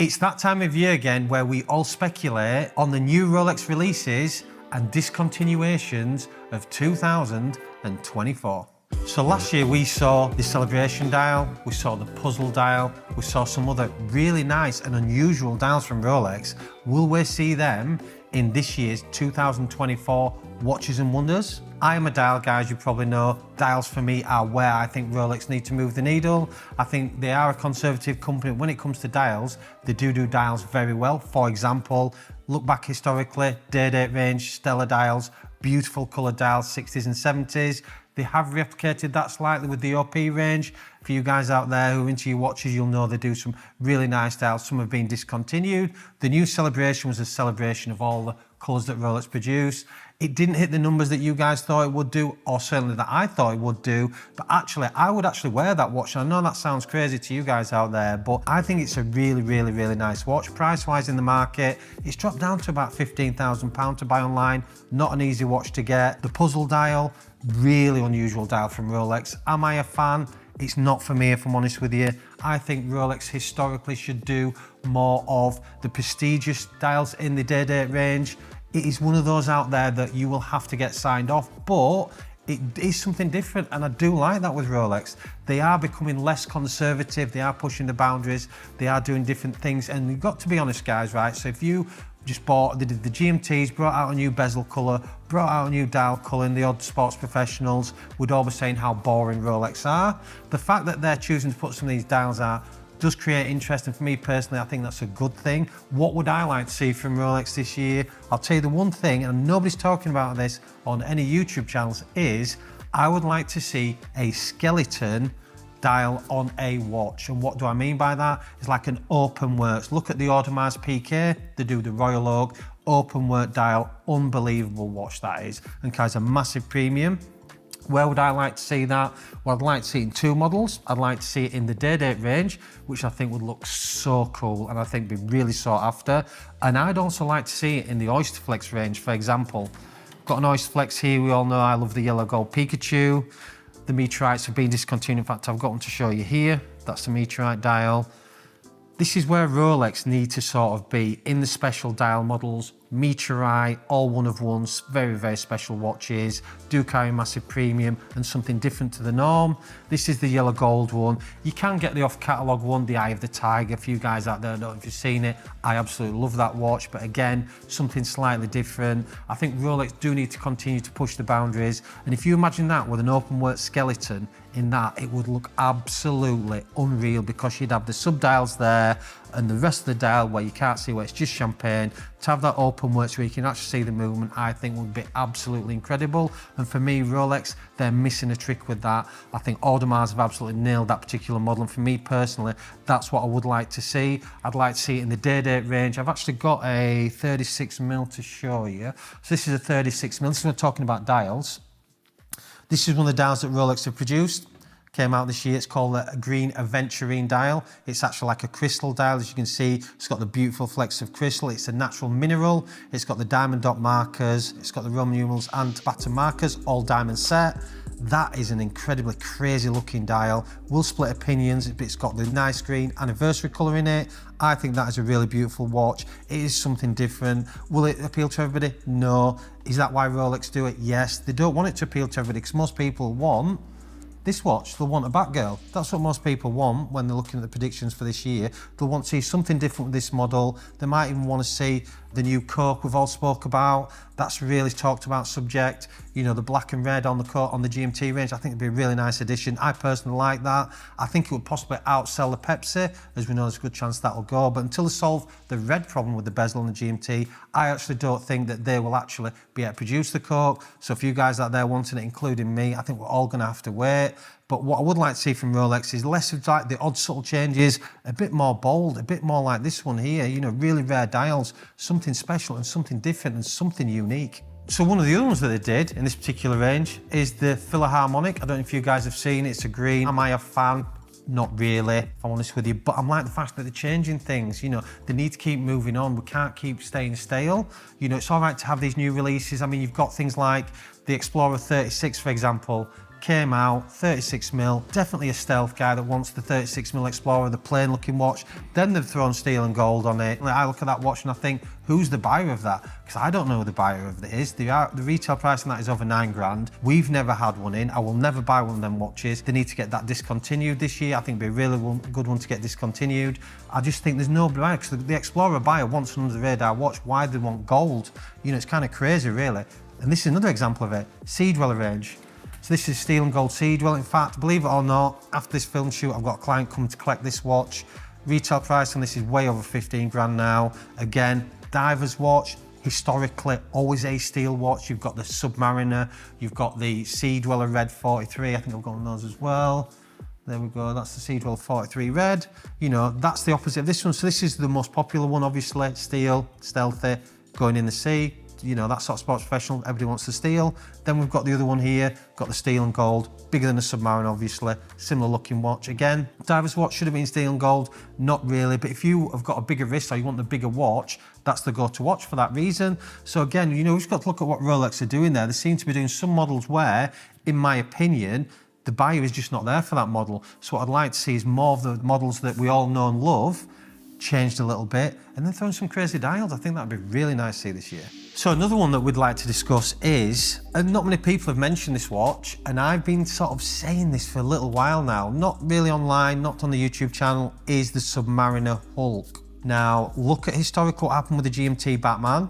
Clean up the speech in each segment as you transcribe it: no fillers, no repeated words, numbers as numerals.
It's that time of year again where we all speculate on the new Rolex releases and discontinuations of 2024. So last year we saw the Celebration Dial, we saw the Puzzle Dial, we saw some other really nice and unusual dials from Rolex. Will we see them in this year's 2024 Watches and Wonders? I am a dial guy, as you probably know. Dials for me are where I think Rolex need to move the needle. I think they are a conservative company. When it comes to dials, they do dials very well. For example, look back historically, DayDat range, stellar dials, beautiful coloured dials, 60s and 70s. They have replicated that slightly with the OP range. For you guys out there who are into your watches, you'll know they do some really nice dials. Some have been discontinued. The new Celebration was a celebration of all the colours that Rolex produce. It didn't hit the numbers that you guys thought it would do, or certainly that I thought it would do, but actually, I would actually wear that watch. I know that sounds crazy to you guys out there, but I think it's a really, really, really nice watch. Price-wise in the market, it's dropped down to about £15,000 to buy online. Not an easy watch to get. The Puzzle Dial, really unusual dial from Rolex. Am I a fan? It's not for me, if I'm honest with you. I think Rolex historically should do more of the prestigious dials in the DayDat range. It is one of those out there that you will have to get signed off, but it is something different, and I do like that with Rolex. They are becoming less conservative, they are pushing the boundaries, they are doing different things, and you've got to be honest, guys, right? So if you just bought, they did the GMTs, brought out a new bezel colour, brought out a new dial colour, and the odd sports professionals would all be saying how boring Rolex are. The fact that they're choosing to put some of these dials out does create interest, and for me personally, I think that's a good thing. What would I like to see from Rolex this year? I'll tell you the one thing, and nobody's talking about this on any YouTube channels, is I would like to see a skeleton dial on a watch. And what do I mean by that? It's like an open works. Look at the Audemars PK, they do the Royal Oak open work dial, unbelievable watch that is, and carries a massive premium. Where would I like to see that? Well, I'd like to see it in two models. I'd like to see it in the DayDat range, which I think would look so cool and I think be really sought after. And I'd also like to see it in the Oyster Flex range, for example. Got an Oyster Flex here, we all know I love the yellow gold Pikachu. The meteorites have been discontinued. In fact, I've got one to show you here. That's the meteorite dial. This is where Rolex need to sort of be in the special dial models. Meteorite, all one of ones, very, very special watches, do carry massive premium and something different to the norm. This is the yellow gold one. You can get the off catalogue one, the Eye of the Tiger. For you guys out there, I don't know if you've seen it, I absolutely love that watch, but again, something slightly different. I think Rolex do need to continue to push the boundaries, and if you imagine that with an open work skeleton in that, it would look absolutely unreal, because you'd have the sub dials there and the rest of the dial where you can't see, where it's just champagne. To have that open works where you can actually see the movement, I think would be absolutely incredible. And for me, Rolex, they're missing a trick with that. I think Audemars have absolutely nailed that particular model, and for me personally, that's what I would like to see. I'd like to see it in the DayDat range. I've actually got a 36mm to show you. So this is a 36mm. This is when we're talking about dials. This is one of the dials that Rolex have produced. Came out this year. It's called a green Adventurine Dial. It's actually like a crystal dial, as you can see. It's got the beautiful flecks of crystal. It's a natural mineral. It's got the diamond dot markers. It's got the Roman numerals and baton markers, all diamond set. That is an incredibly crazy looking dial. We'll split opinions, but it's got the nice green anniversary colour in it. I think that is a really beautiful watch. It is something different. Will it appeal to everybody? No. Is that why Rolex do it? Yes. They don't want it to appeal to everybody, because most people want this watch, they'll want a Batgirl. That's what most people want when they're looking at the predictions for this year. They'll want to see something different with this model. They might even want to see the new Coke we've all spoke about. That's a really talked about subject. You know, the black and red on the Coke, on the GMT range, I think it'd be a really nice addition. I personally like that. I think it would possibly outsell the Pepsi. As we know, there's a good chance that'll go. But until they solve the red problem with the bezel on the GMT, I actually don't think that they will actually be able to produce the Coke. So if you guys out there wanting it, including me, I think we're all going to have to wait. But what I would like to see from Rolex is less of like the odd subtle changes, a bit more bold, a bit more like this one here, you know, really rare dials, something special and something different and something unique. So one of the other ones that they did in this particular range is the Philharmonic. I don't know if you guys have seen it, it's a green. Am I a fan? Not really, if I'm honest with you, but I'm like the fact that they're changing things, you know, they need to keep moving on. We can't keep staying stale. You know, it's all right to have these new releases. I mean, you've got things like the Explorer 36, for example. came out, 36mm, definitely a stealth guy that wants the 36mm Explorer, the plain looking watch. Then they've thrown steel and gold on it. I look at that watch and I think, who's the buyer of that? Because I don't know who the buyer of it is. The retail price on that is over 9 grand. We've never had one in. I will never buy one of them watches. They need to get that discontinued this year. I think it'd be a really good one to get discontinued. I just think there's no buyer, because the Explorer buyer wants an under the radar watch. Why do they want gold? You know, it's kind of crazy, really. And this is another example of it. Sea Dweller range. So this is steel and gold Sea Dweller. In fact, believe it or not, after this film shoot, I've got a client coming to collect this watch. Retail price on this is way over 15 grand now. Again, diver's watch, historically always a steel watch. You've got the Submariner, you've got the Sea Dweller Red 43. I think I've got one of those as well. There we go, that's the Sea Dweller 43 Red. You know, that's the opposite of this one. So this is the most popular one, obviously. Steel, stealthy, going in the sea. You know, that sort of sports professional, everybody wants the steel. Then we've got the other one here, got the steel and gold, bigger than a Submariner, obviously, similar looking watch. Again, diver's watch should have been steel and gold, not really, but if you have got a bigger wrist or you want the bigger watch, that's the go-to watch for that reason. So again, you know, we've got to look at what Rolex are doing there. They seem to be doing some models where, in my opinion, the buyer is just not there for that model. So what I'd like to see is more of the models that we all know and love, changed a little bit, and then throwing some crazy dials. I think that'd be really nice to see this year. So another one that we'd like to discuss is, and not many people have mentioned this watch, and I've been sort of saying this for a little while now, not really online, not on the YouTube channel, is the Submariner Hulk. Now, look at historical what happened with the GMT Batman.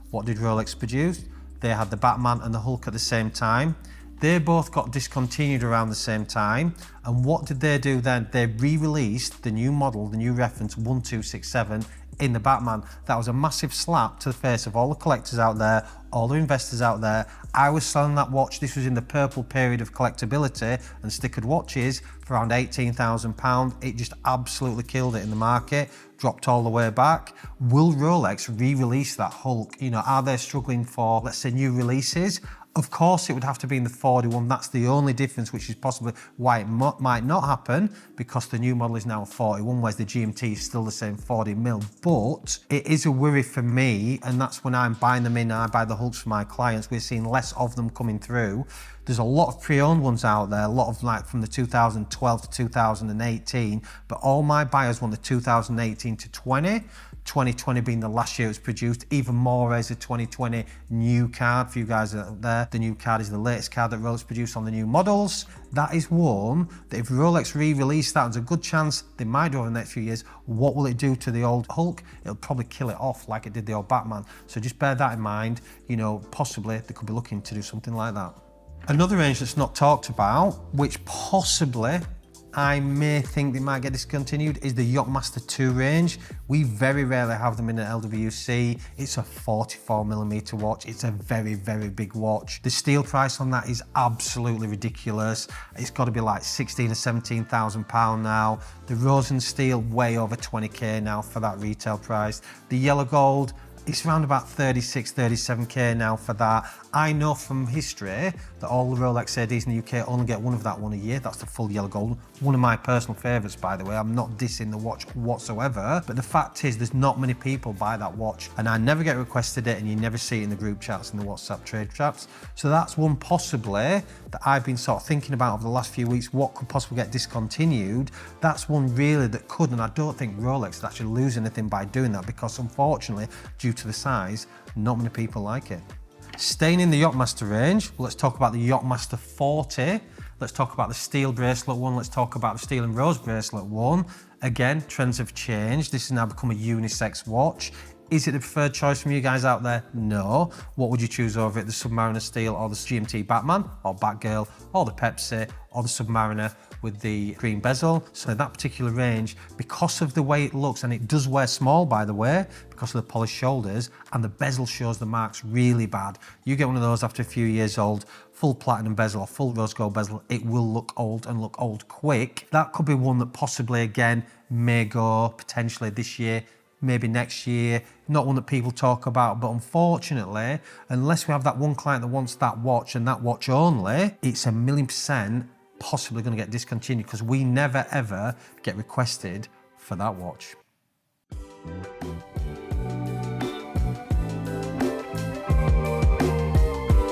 What did Rolex produce? They had the Batman and the Hulk at the same time. They both got discontinued around the same time. And what did they do then? They re-released the new model, the new reference 1267 in the Batman. That was a massive slap to the face of all the collectors out there, all the investors out there. I was selling that watch. This was in the purple period of collectability and stickered watches for around £18,000. It just absolutely killed it in the market, dropped all the way back. Will Rolex re-release that Hulk? You know, are they struggling for, let's say, new releases? Of course, it would have to be in the 41. That's the only difference, which is possibly why it might not happen, because the new model is now a 41, whereas the GMT is still the same 40mm. But it is a worry for me, and that's when I'm buying them in, I buy the Hulks for my clients. We're seeing less of them coming through. There's a lot of pre-owned ones out there, a lot of like from the 2012 to 2018, but all my buyers want the 2018 to 20. 2020 being the last year it was produced. Even more as a 2020 new card for you guys out there. The new card is the latest card that Rolex produced on the new models. That is one that if Rolex re-release that, there's a good chance they might do over the next few years. What will it do to the old Hulk? It'll probably kill it off like it did the old Batman. So just bear that in mind. You know, possibly they could be looking to do something like that. Another range that's not talked about, which possibly I may think they might get discontinued, is the Yacht Master II range. We very rarely have them in an LWC. It's a 44mm watch. It's a very, very big watch. The steel price on that is absolutely ridiculous. It's got to be like 16 or 17,000 pound now. The rose and steel way over 20k now for that retail price. The yellow gold, it's around about 36, 37k now for that. I know from history that all the Rolex ADs in the UK only get one of that one a year. That's the full yellow gold. One of my personal favourites, by the way. I'm not dissing the watch whatsoever, but the fact is there's not many people buy that watch, and I never get requested it, and you never see it in the group chats and the WhatsApp trade chats. So that's one possibly that I've been sort of thinking about over the last few weeks, what could possibly get discontinued. That's one really that could, and I don't think Rolex would actually lose anything by doing that, because unfortunately, due to the size, not many people like it. Staying in the Yacht-Master range, let's talk about the Yacht-Master 40. Let's talk about the steel bracelet one. Let's talk about the steel and rose bracelet one. Again, trends have changed. This has now become a unisex watch. Is it the preferred choice from you guys out there? No. What would you choose over it? The Submariner Steel or the GMT Batman or Batgirl or the Pepsi or the Submariner with the green bezel? So in that particular range, because of the way it looks, and it does wear small by the way, because of the polished shoulders, and the bezel shows the marks really bad. You get one of those after a few years old, full platinum bezel or full rose gold bezel, it will look old and look old quick. That could be one that possibly again may go potentially this year, maybe next year. Not one that people talk about, but unfortunately, unless we have that one client that wants that watch and that watch only, it's 1,000,000% possibly going to get discontinued, because we never ever get requested for that watch.